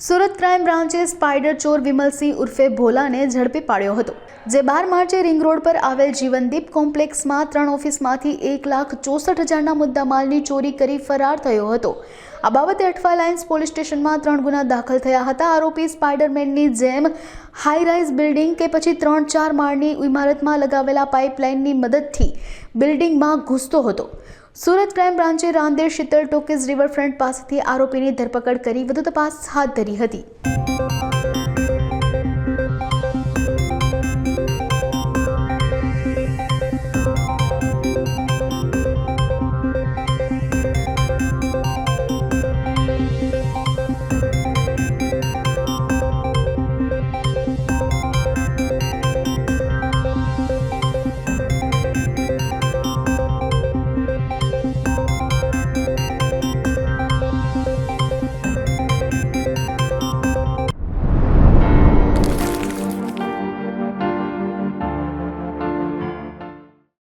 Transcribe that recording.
Surat crime બ્રાન્ચે spider ચોર વિમલસિંહ ઉર્ફે ભોલાને ઝડપી પાડ્યો હતો, જે 12 માર્ચે રિંગ રોડ પર આવેલ જીવનદીપ કોમ્પ્લેક્સમાં 3 ઓફિસમાંથી 1,64,000ના મુદ્દામાલની ચોરી કરી ફરાર થયો હતો। આ બાબતે અઠવા લાઇન્સ પોલીસ સ્ટેશનમાં 3 ગુના દાખલ થયા હતા। આરોપી સ્પાઇડરમેનની જેમ હાઈ રાઇઝ બિલ્ડિંગ કે પછી 3-4 માળની ઇમારતમાં લગાવેલા પાઇપલાઇનની મદદથી બિલ્ડિંગમાં ઘૂસતો હતો। સુરત ક્રાઇમ બ્રાન્ચે રાંદેર શીતલ ટોકીઝ રિવરફ્રન્ટ પાસેથી આરોપીની ધરપકડ કરી વધુ તપાસ હાથ ધરી હતી।